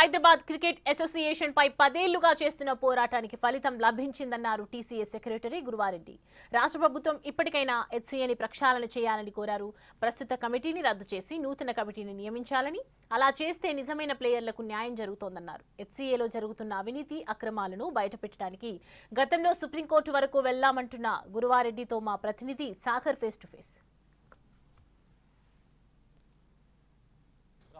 Hyderabad cricket association పై 10 ఏళ్లుగా చేస్తున్న పోరాటానికి ఫలితం లభించిందన్నారు టీసీఎస్ సెక్రటరీ గురువారెడ్డి. రాష్ట్ర ప్రభుత్వం ఇప్పటికైనా హెచ్సీఏని ప్రక్షాళన చేయాలని కోరారు. ప్రస్తుత కమిటీని రద్దు చేసి నూతన కమిటీని నియమించాలని, అలా చేస్తే నిజమైన ప్లేయర్లకు న్యాయం జరుగుతోందన్నారు. హెచ్సీఏలో జరుగుతున్న అవినీతి అక్రమాలను బయటపెట్టడానికి గతంలో సుప్రీంకోర్టు వరకు వెళ్లామంటున్న గురువారెడ్డితో మా ప్రతినిధి సాగర్ ఫేస్ టు ఫేస్.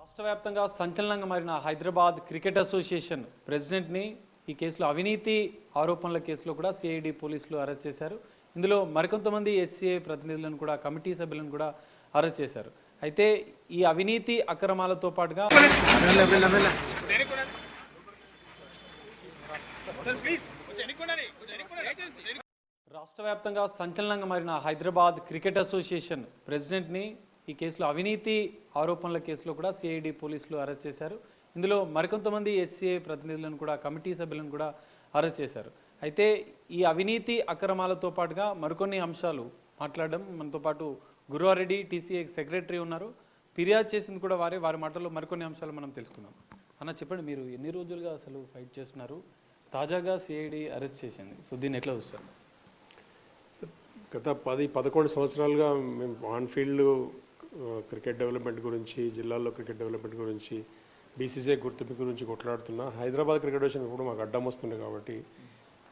రాష్ట్ర వ్యాప్తంగా సంచలనంగా మారిన హైదరాబాద్ క్రికెట్ అసోసియేషన్ ప్రెసిడెంట్ని ఈ కేసులో అవినీతి ఆరోపణల కేసులో కూడా సిఐడి పోలీసులు అరెస్ట్ చేశారు. ఇందులో మరికొంతమంది హెచ్సిఏ ప్రతినిధులను కూడా, కమిటీ సభ్యులను కూడా అరెస్ట్ చేశారు. అయితే ఈ అవినీతి అక్రమాలతో పాటుగా రాష్ట్ర వ్యాప్తంగా సంచలనంగా మారిన హైదరాబాద్ క్రికెట్ అసోసియేషన్ ప్రెసిడెంట్ని ఈ కేసులో అవినీతి ఆరోపణల కేసులో కూడా సిఐడి పోలీసులు అరెస్ట్ చేశారు. ఇందులో మరికొంతమంది హెచ్సిఏ ప్రతినిధులను కూడా, కమిటీ సభ్యులను కూడా అరెస్ట్ చేశారు. అయితే ఈ అవినీతి అక్రమాలతో పాటుగా మరికొన్ని అంశాలు మాట్లాడడం, మనతో పాటు గురువారెడ్డి టీసీఏ సెక్రటరీ ఉన్నారు. ఫిర్యాదు చేసింది కూడా వారి మాటల్లో మరికొన్ని అంశాలు మనం తెలుసుకుందాం. అన్న, చెప్పండి, మీరు ఎన్ని రోజులుగా అసలు ఫైట్ చేస్తున్నారు? తాజాగా సిఐడి అరెస్ట్ చేసింది, సో దీన్ని ఎట్లా చూస్తారు? గత 10-11 సంవత్సరాలుగా మేము ఆన్ ఫీల్డ్ క్రికెట్ డెవలప్మెంట్ గురించి, జిల్లాల్లో క్రికెట్ డెవలప్మెంట్ గురించి, బీసీసీఐ గుర్తింపు గురించి కొట్లాడుతున్నా. హైదరాబాద్ క్రికెట్ అసోసియేషన్ ఎప్పుడు మాకు అడ్డం వస్తుండే కాబట్టి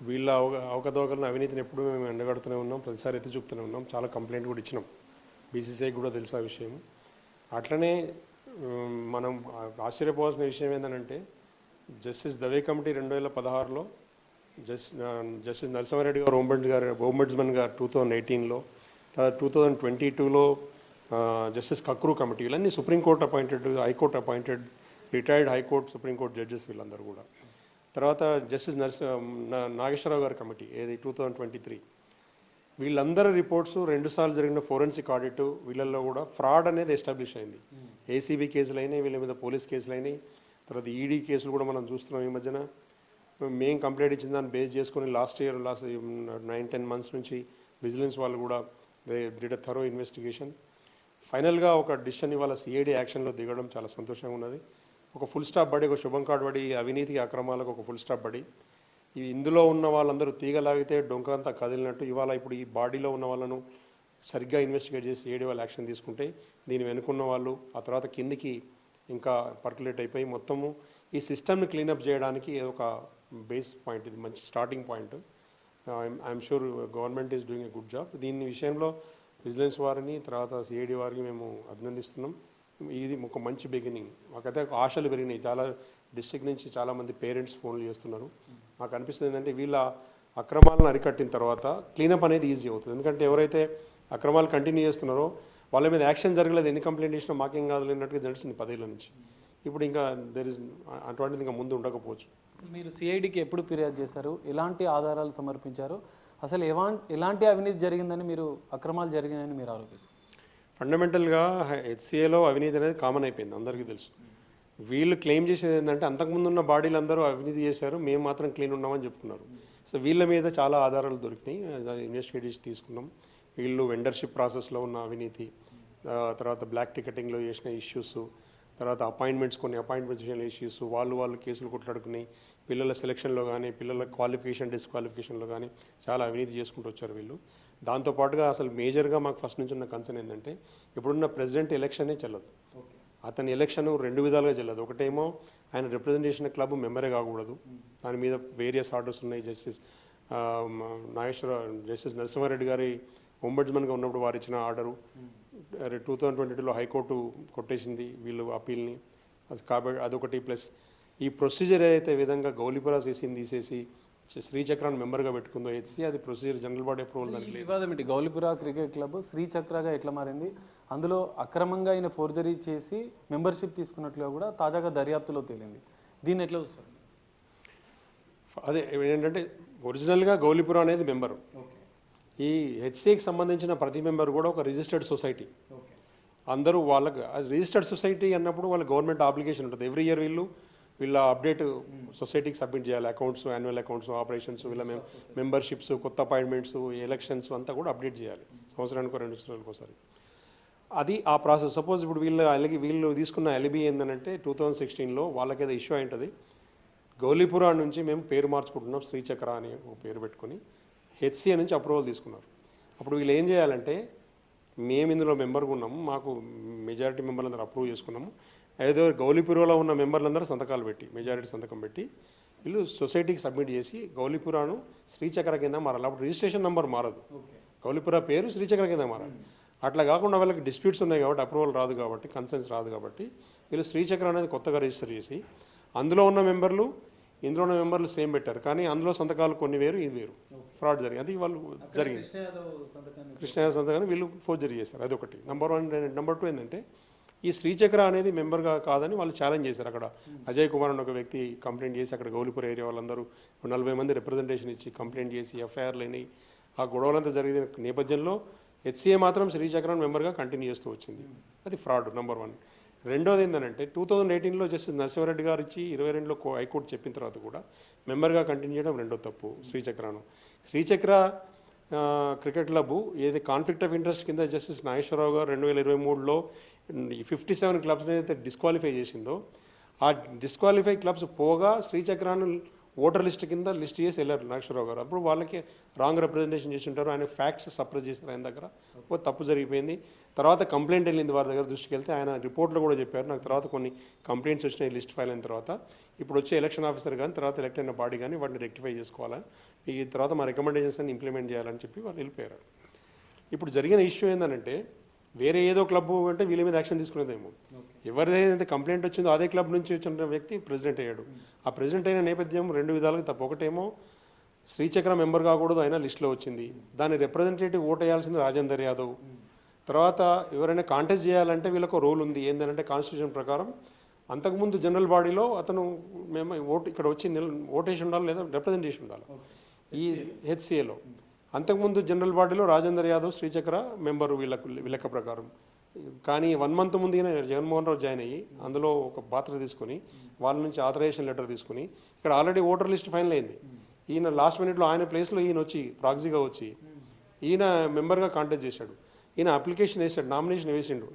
వీళ్ళ అవకతవకలను, అవినీతిని ఎప్పుడు మేము ఎండగడుతూనే ఉన్నాం, ప్రతిసారి ఎత్తి చూపుతూనే ఉన్నాం. చాలా కంప్లైంట్ కూడా ఇచ్చినాం. బీసీసీఐ కూడా తెలుసు ఆ విషయం. అట్లనే మనం ఆశ్చర్యపోవాల్సిన విషయం ఏంటంటే, justice Dave committee 2016లో, justice Narasimha Reddy గారు ఓంబడ్స్మన్ గారు 2018లో, తర్వాత 2022లో justice కక్రూ committee, వీళ్ళన్నీ supreme court appointed, high court appointed, retired high court supreme court judges వీళ్ళందరూ కూడా. తర్వాత జస్టిస్ నాగేశ్వరరావు గారి కమిటీ, ఏది 2023, వీళ్ళందరి రిపోర్ట్స్ 2 సార్లు జరిగిన ఫోరెన్సిక్ ఆడిట్, వీళ్ళల్లో కూడా ఫ్రాడ్ అనేది ఎస్టాబ్లిష్ అయింది. ఏసీబీ కేసులు అయినాయి, వీళ్ళ మీద పోలీస్ కేసులు అయినాయి, తర్వాత ఈడీ కేసులు కూడా మనం చూస్తున్నాం. ఈ మధ్యన మేము కంప్లైంట్ ఇచ్చిన దాన్ని బేస్ చేసుకొని లాస్ట్ 9-10 మంత్స్ నుంచి విజిలెన్స్ వాళ్ళు కూడా డిడ్ ఎ థరో ఇన్వెస్టిగేషన్. ఫైనల్గా ఒక డిసిషన్ ఇవాళ సిఐడి యాక్షన్లో దిగడం చాలా సంతోషంగా ఉన్నది. ఒక ఫుల్ స్టాప్ పడి, ఒక శుభం కార్డు పడి, అవినీతి అక్రమాలకు ఒక ఫుల్ స్టాప్ పడి, ఇందులో ఉన్న వాళ్ళందరూ తీగలాగితే డొంకంతా కదిలినట్టు ఇవాళ ఇప్పుడు ఈ బాడీలో ఉన్న వాళ్ళను సరిగ్గా ఇన్వెస్టిగేట్ చేసి సిఐడి వాళ్ళు యాక్షన్ తీసుకుంటే, దీన్ని వెనుకున్న వాళ్ళు ఆ తర్వాత కిందికి ఇంకా పర్కులేట్ అయిపోయి మొత్తము ఈ సిస్టమ్ని క్లీనప్ చేయడానికి ఒక బేస్ పాయింట్, ఇది మంచి starting point. I'm sure government is doing a good job. దీని విషయంలో విజిలెన్స్ వారిని, తర్వాత సిఐడి వారిని మేము అభినందిస్తున్నాం. ఇది ఒక మంచి బిగినింగ్. మాకైతే ఆశలు పెరిగినాయి. చాలా డిస్ట్రిక్ట్ నుంచి చాలామంది పేరెంట్స్ ఫోన్లు చేస్తున్నారు. మాకు అనిపిస్తుంది ఏంటంటే, వీళ్ళ అక్రమాలను అరికట్టిన తర్వాత క్లీనప్ అనేది ఈజీ అవుతుంది. ఎందుకంటే ఎవరైతే అక్రమాలు కంటిన్యూ చేస్తున్నారో వాళ్ళ మీద యాక్షన్ జరగలేదు, ఎన్ని కంప్లైంట్ చేసినా మాకేం కాదు అన్నట్టుగా జరిగింది 10 ఏళ్ళ నుంచి. ఇప్పుడు ఇంకా అటువంటిది ఇంకా ముందు ఉండకపోవచ్చు. మీరు సిఐడికి ఎప్పుడు ఫిర్యాదు చేశారు? ఎలాంటి ఆధారాలు సమర్పించారు? అసలు ఎలాంటి అవినీతి జరిగిందని, మీరు అక్రమాలు జరిగినాయని మీరు ఆరోపిస్తారు? ఫండమెంటల్గా హెచ్సిఏలో అవినీతి అనేది కామన్ అయిపోయింది, అందరికీ తెలుసు. వీళ్ళు క్లెయిమ్ చేసేది ఏంటంటే, అంతకుముందు ఉన్న బాడీలు అందరూ అవినీతి చేశారు, మేము మాత్రం క్లీన్ ఉన్నామని చెప్పుకున్నారు. సో వీళ్ళ మీద చాలా ఆధారాలు దొరికినాయి, ఇన్వెస్టిగేట్ చేసి తీసుకున్నాం. వీళ్ళు వెండర్షిప్ ప్రాసెస్లో ఉన్న అవినీతి, తర్వాత బ్లాక్ టికెటింగ్లో చేసిన ఇష్యూస్, తర్వాత కొన్ని అపాయింట్మెంట్స్ విషయంలో ఇష్యూస్, వాళ్ళు కేసులు కొట్లాడుకుని పిల్లల సెలక్షన్లో కానీ, పిల్లల క్వాలిఫికేషన్ డిస్క్వాలిఫికేషన్లో కానీ చాలా అవినీతి చేసుకుంటూ వచ్చారు వీళ్ళు. దాంతోపాటుగా అసలు మేజర్గా మాకు ఫస్ట్ నుంచి ఉన్న కన్సర్న్ ఏంటంటే, ఇప్పుడున్న ప్రెసిడెంట్ ఎలక్షనే చెల్లదు. అతని ఎలక్షన్ 2 విధాలుగా చెల్లదు. ఒకటేమో ఆయన రిప్రజెంటేషన్ క్లబ్ మెంబరే కాకూడదు, దాని మీద వేరియస్ ఆర్డర్స్ ఉన్నాయి. జస్టిస్ నరసింహారెడ్డి గారి ఓంబడ్స్మన్గా ఉన్నప్పుడు వారు ఇచ్చిన ఆర్డరు 2022లో హైకోర్టు కొట్టేసింది వీళ్ళు అప్పీల్ని. కాబట్టి అదొకటి. ప్లస్ ఈ ప్రొసీజర్ ఏదైతే విధంగా గౌలిపురా సీసీని తీసేసి శ్రీచక్రాన్ని మెంబర్గా పెట్టుకుందో హెచ్సి, అది ప్రొసీజర్ జనరల్ బాడీ అప్రూవల్. దానికి వివాదం ఏంటి? గౌలిపురా క్రికెట్ క్లబ్ శ్రీచక్రగా ఎట్లా మారింది? అందులో అక్రమంగా ఆయన ఫోర్జరీ చేసి మెంబర్షిప్ తీసుకున్నట్లుగా కూడా తాజాగా దర్యాప్తులో తేలింది. దీన్ని ఎట్లా చూస్తారు? అదే ఏంటంటే, ఒరిజినల్గా గౌలిపురా అనేది మెంబరు. ఈ హెచ్సికి సంబంధించిన ప్రతి మెంబర్ కూడా ఒక రిజిస్టర్డ్ సొసైటీ. అందరూ వాళ్ళకి రిజిస్టర్డ్ సొసైటీ అన్నప్పుడు వాళ్ళ గవర్నమెంట్ అప్లికేషన్ ఉంటుంది. ఎవ్రీ ఇయర్ వీళ్ళ అప్డేట్ సొసైటీకి సబ్మిట్ చేయాలి. అకౌంట్స్, యాన్యువల్ అకౌంట్స్, ఆపరేషన్స్, వీళ్ళ మెంబర్షిప్స్, కొత్త అపాయింట్మెంట్స్, ఎలక్షన్స్ అంతా కూడా అప్డేట్ చేయాలి సంవత్సరానికి 2 సంవత్సరాలకు ఒకసారి. అది ఆ ప్రాసెస్. సపోజ్ ఇప్పుడు వీళ్ళు తీసుకున్న ఎలిబి ఏంటంటే 2016లో వాళ్ళకేదో ఇష్యూ అయి ఉంటుంది. గౌలీపురా నుంచి మేము పేరు మార్చుకుంటున్నాం శ్రీచక్ర అని ఒక పేరు పెట్టుకొని హెచ్సిఏ నుంచి అప్రూవల్ తీసుకున్నారు. అప్పుడు వీళ్ళు ఏం చేయాలంటే మేము ఇందులో మెంబర్గా ఉన్నాము, మాకు మెజారిటీ మెంబర్లందరూ అప్రూవ్ చేసుకున్నాము, ఏదో గౌలీపురాలో ఉన్న మెంబర్లందరూ సంతకాలు పెట్టి మెజారిటీ సంతకం పెట్టి వీళ్ళు సొసైటీకి సబ్మిట్ చేసి గౌలీపురాను శ్రీచక్ర కింద మారాలి. అప్పుడు రిజిస్ట్రేషన్ నెంబర్ మారదు, గౌలీపురా పేరు శ్రీచక్ర కింద మారాలి. అట్లా కాకుండా వాళ్ళకి డిస్ప్యూట్స్ ఉన్నాయి కాబట్టి అప్రూవల్ రాదు కాబట్టి కన్సెన్స్ రాదు కాబట్టి వీళ్ళు శ్రీచక్ర అనేది కొత్తగా రిజిస్టర్ చేసి అందులో ఉన్న మెంబర్లు ఇందులో ఉన్న మెంబర్లు సేమ్ పెట్టారు, కానీ అందులో సంతకాలు కొన్ని వేరు ఇది వేరు, ఫ్రాడ్ జరిగింది. అది వాళ్ళు జరిగింది. కృష్ణ సంతకాన్ని వీళ్ళు ఫోర్జరీ చేశారు, అది ఒకటి. నెంబర్ 1. నెంబర్ 2 ఏంటంటే ఈ శ్రీచక్ర అనేది మెంబర్గా కాదని వాళ్ళు ఛాలెంజ్ చేశారు. అక్కడ అజయ్ కుమార్ అని ఒక వ్యక్తి కంప్లైంట్ చేసి అక్కడ గౌలీపుర ఏరియా వాళ్ళందరూ 40 మంది రిప్రజెంటేషన్ ఇచ్చి కంప్లైంట్ చేసి ఎఫ్ఐఆర్లు అయినాయి. ఆ గొడవలంతా జరిగిన నేపథ్యంలో హెచ్సిఏ మాత్రం శ్రీచక్రను మెంబర్గా కంటిన్యూ చేస్తూ వచ్చింది. అది ఫ్రాడ్ నెంబర్ 1. రెండోది ఏంటంటే 2018లో జస్టిస్ నరసింహారెడ్డి గారు ఇచ్చి 22లో హైకోర్టు చెప్పిన తర్వాత కూడా మెంబర్గా కంటిన్యూ చేయడం రెండో తప్పు. శ్రీచక్ర క్రికెట్ క్లబ్ ఏదైతే కాన్ఫ్లిక్ట్ ఆఫ్ ఇంట్రెస్ట్ కింద జస్టిస్ నాగేశ్వరరావు గారు 2023లో 57 క్లబ్స్ని అయితే డిస్క్వాలిఫై చేసిందో ఆ డిస్క్వాలిఫై క్లబ్స్ పోగా శ్రీచక్రాన్ని ఓటర్ లిస్ట్ కింద లిస్ట్ చేసి వెళ్ళారు నాగేశ్వరరావు గారు. అప్పుడు వాళ్ళకి రాంగ్ రిప్రజెంటేషన్ చేసి ఉంటారు, ఆయన ఫ్యాక్ట్స్ సప్రెస్ చేశారు ఆయన దగ్గర, ఓ తప్పు జరిగిపోయింది. తర్వాత కంప్లైంట్ వెళ్ళింది వారి దగ్గర దృష్టికి వెళ్తే ఆయన రిపోర్ట్లో కూడా చెప్పారు నాకు తర్వాత కొన్ని కంప్లైంట్స్ వచ్చినాయి లిస్ట్ ఫైల్ అయిన తర్వాత, ఇప్పుడు వచ్చే ఎలక్షన్ ఆఫీసర్ కానీ తర్వాత ఎలక్ట్ అయిన బాడీ కానీ వాటిని రెక్టిఫై చేసుకోవాలని, ఈ తర్వాత మా రికమెండేషన్స్ అన్ని ఇంప్లిమెంట్ చేయాలని చెప్పి వాళ్ళు వెళ్ళిపోయారు. ఇప్పుడు జరిగిన ఇష్యూ ఏంటంటే వేరే ఏదో క్లబ్ అంటే వీళ్ళ మీద యాక్షన్ తీసుకునేదేమో, ఎవరిదైతే కంప్లైంట్ వచ్చిందో అదే క్లబ్ నుంచి వచ్చిన వ్యక్తి ప్రెసిడెంట్ అయ్యాడు. ఆ ప్రెసిడెంట్ అయిన నేపథ్యం 2 విధాలుగా తప్ప. ఒకటేమో శ్రీచక్ర మెంబర్ కాకూడదు, అయినా లిస్టులో వచ్చింది, దాని రిప్రజెంటేటివ్ ఓట్ వేయాల్సింది రాజేందర్ యాదవ్. తర్వాత ఎవరైనా కాంటెస్ట్ చేయాలంటే వీళ్ళకు రోల్ ఉంది, ఏంటంటే కాన్స్టిట్యూషన్ ప్రకారం అంతకుముందు జనరల్ బాడీలో అతను మేము ఇక్కడ వచ్చి ఓటేసి ఉండాలి లేదా రిప్రజెంటేషన్ ఉండాలి ఈ హెచ్సిఏలో. అంతకుముందు జనరల్ బాడీలో రాజేందర్ యాదవ్ శ్రీచక్ర మెంబరు వీళ్ళ ప్రకారం. కానీ 1 మంత్ ముందు ఈయన జగన్మోహన్ రావు జాయిన్ అయ్యి అందులో ఒక పాత్ర తీసుకుని వాళ్ళ నుంచి ఆథరైజేషన్ లెటర్ తీసుకుని ఇక్కడ ఆల్రెడీ ఓటర్ లిస్ట్ ఫైనల్ అయింది. ఈయన లాస్ట్ మినిట్లో ఆయన ప్లేస్లో ఈయన వచ్చి ప్రాక్సీగా వచ్చి ఈయన మెంబర్గా కాంటాక్ట్ చేశాడు. ఈయన అప్లికేషన్ వేసాడు, నామినేషన్ వేసిండు.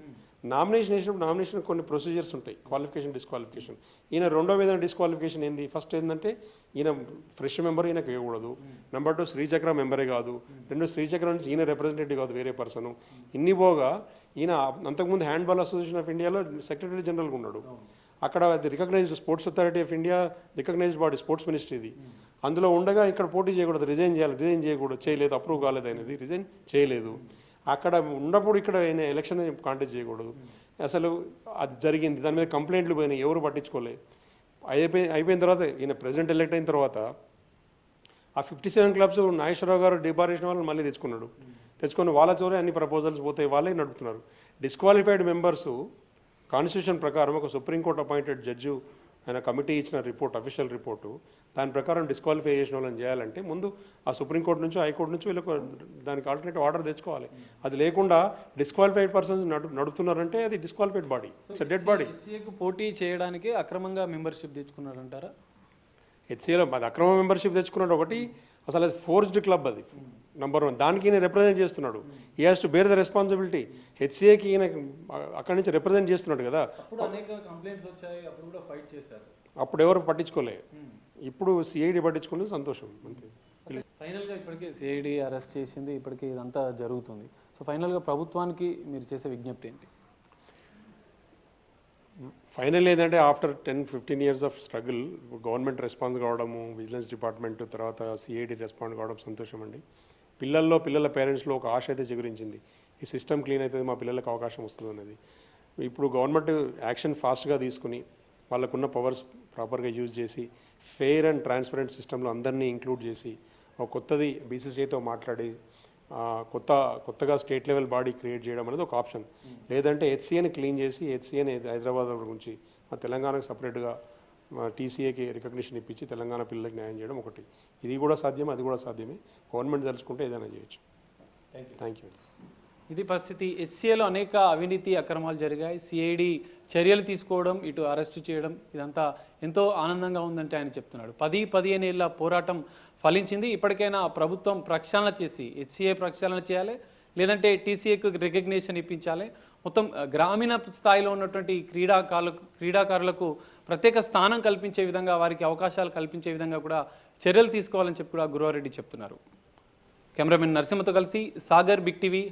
నామినేషన్ వేసినప్పుడు నామినేషన్ కొన్ని ప్రొసీజర్స్ ఉంటాయి, క్వాలిఫికేషన్ డిస్క్వాలిఫికేషన్. ఈయన రెండో విధంగా డిస్క్వాలిఫికేషన్ ఏంది, ఫస్ట్ ఏంటంటే ఈయన ఫ్రెష్ మెంబర్ ఈయనకు వేయకూడదు. నెంబర్ 2 శ్రీచక్ర మెంబరే కాదు. 2 శ్రీచక్ర నుంచి ఈయన రిప్రజెంటేటివ్ కాదు, వేరే పర్సన్. ఇన్ని పోగా ఈయన అంతకుముందు హ్యాండ్బాల్ అసోసియేషన్ ఆఫ్ ఇండియాలో సెక్రటరీ జనరల్గా ఉన్నాడు. అక్కడ అది recognised sports authority of India recognised body, sports మినిస్ట్రీది. అందులో ఉండగా ఇక్కడ పోటీ చేయకూడదు, రిజైన్ చేయకూడదు, చేయలేదు, అప్రూవ్ కాలేదు, అనేది రిజైన్ చేయలేదు. అక్కడ ఉన్నప్పుడు ఇక్కడ ఆయన ఎలక్షన్ కాంటెస్ట్ చేయకూడదు. అసలు అది జరిగింది, దాని మీద కంప్లైంట్లు పోయినాయి, ఎవరు పట్టించుకోలేదు. అయిపోయిన తర్వాత ఈయన ప్రెసిడెంట్ ఎలక్ట్ అయిన తర్వాత ఆ 57 క్లబ్స్ నాగేశ్వరరావు గారు డిబారేషన్ వాళ్ళని మళ్ళీ తెచ్చుకొని వాళ్ళ చోరే అన్ని ప్రపోజల్స్ పోతాయి, వాళ్ళే నడుపుతున్నారు. డిస్క్వాలిఫైడ్ మెంబర్స్ కాన్స్టిట్యూషన్ ప్రకారం ఒక సుప్రీంకోర్టు అపాయింటెడ్ జడ్జి ఆయన కమిటీ ఇచ్చిన రిపోర్ట్, అఫీషియల్ రిపోర్టు, దాని ప్రకారం డిస్క్వాలిఫై చేసిన వాళ్ళని చేయాలంటే ముందు ఆ సుప్రీంకోర్టు నుంచి హైకోర్టు నుంచి వీళ్ళకు దానికి ఆల్టర్నేటివ్ ఆర్డర్ తెచ్చుకోవాలి. అది లేకుండా డిస్క్వాలిఫైడ్ పర్సన్స్ నడుపుతున్నారంటే అది disqualified body, it's dead body. హెచ్సిఏకు పోటీ చేయడానికి అక్రమంగా మెంబర్షిప్ తెచ్చుకున్నారంటారా? హెచ్సిఏలో అది అక్రమ మెంబర్షిప్ తెచ్చుకున్నాడు ఒకటి, అసలు అది ఫోర్స్డ్ క్లబ్, అది నెంబర్ 1. దానికి ఈయన రిప్రజెంట్ చేస్తున్నాడు, he has to bear the responsibility. హెచ్సిఏకి ఈయన అక్కడి నుంచి రిప్రజెంట్ చేస్తున్నాడు కదా. అనేక కంప్లైంట్స్ వచ్చాయి, అప్పుడు కూడా ఫైట్ చేశారు, అప్పుడు ఎవరు పట్టించుకోలే. ఇప్పుడు సిఐడి పట్టించుకుంటే సంతోషం అంతే. ఫైనల్గా ఇప్పటికే సిఐడి అరెస్ట్ చేసింది, ఇప్పటికీ ఇదంతా జరుగుతుంది. సో ఫైనల్గా ప్రభుత్వానికి మీరు చేసే విజ్ఞప్తి ఏంటి? ఫైనల్ ఏంటంటే after 10-15 years of struggle government response కావడము, విజిలెన్స్ డిపార్ట్మెంట్ తర్వాత సిఐడి రెస్పాండ్ కావడం సంతోషం అండి. పిల్లల పేరెంట్స్లో ఒక ఆశ అయితే చిగురించింది, ఈ సిస్టమ్ క్లీన్ అవుతుంది, మా పిల్లలకు అవకాశం వస్తుంది అనేది. ఇప్పుడు గవర్నమెంట్ యాక్షన్ ఫాస్ట్గా తీసుకుని వాళ్ళకున్న పవర్స్ ప్రాపర్గా యూజ్ చేసి ఫెయిర్ అండ్ ట్రాన్స్పరెంట్ సిస్టంలో అందరినీ ఇంక్లూడ్ చేసి ఒక కొత్తది బీసీసీఐతో మాట్లాడి కొత్తగా స్టేట్ లెవెల్ బాడీ క్రియేట్ చేయడం అనేది ఒక ఆప్షన్. లేదంటే హెచ్సిఏని క్లీన్ చేసి హెచ్సిఏని హైదరాబాద్ గురించి తెలంగాణకు సపరేట్గా టీసీఏకి రికగ్నిషన్ ఇప్పించి తెలంగాణ పిల్లలకి న్యాయం చేయడం ఒకటి. ఇది కూడా సాధ్యమే, అది కూడా సాధ్యమే. గవర్నమెంట్ తలుచుకుంటే ఏదైనా చేయొచ్చు. Thank you. ఇది పరిస్థితి. హెచ్సిఏలో అనేక అవినీతి అక్రమాలు జరిగాయి. సిఐడి చర్యలు తీసుకోవడం, ఇటు అరెస్టు చేయడం, ఇదంతా ఎంతో ఆనందంగా ఉందంటే ఆయన చెప్తున్నాడు. 10-15 ఏళ్ల పోరాటం ఫలించింది. ఇప్పటికైనా ప్రభుత్వం ప్రక్షాళన చేసి హెచ్సిఏ ప్రక్షాళన చేయాలి, లేదంటే టీసీఏకు రికగ్నిషన్ ఇప్పించాలి. మొత్తం గ్రామీణ స్థాయిలో ఉన్నటువంటి క్రీడాకారులకు ప్రత్యేక స్థానం కల్పించే విధంగా, వారికి అవకాశాలు కల్పించే విధంగా కూడా చర్యలు తీసుకోవాలని చెప్పి కూడా గురువారెడ్డి చెప్తున్నారు. కెమెరామెన్ నరసింహతో కలిసి సాగర్, బిగ్ టీవీ.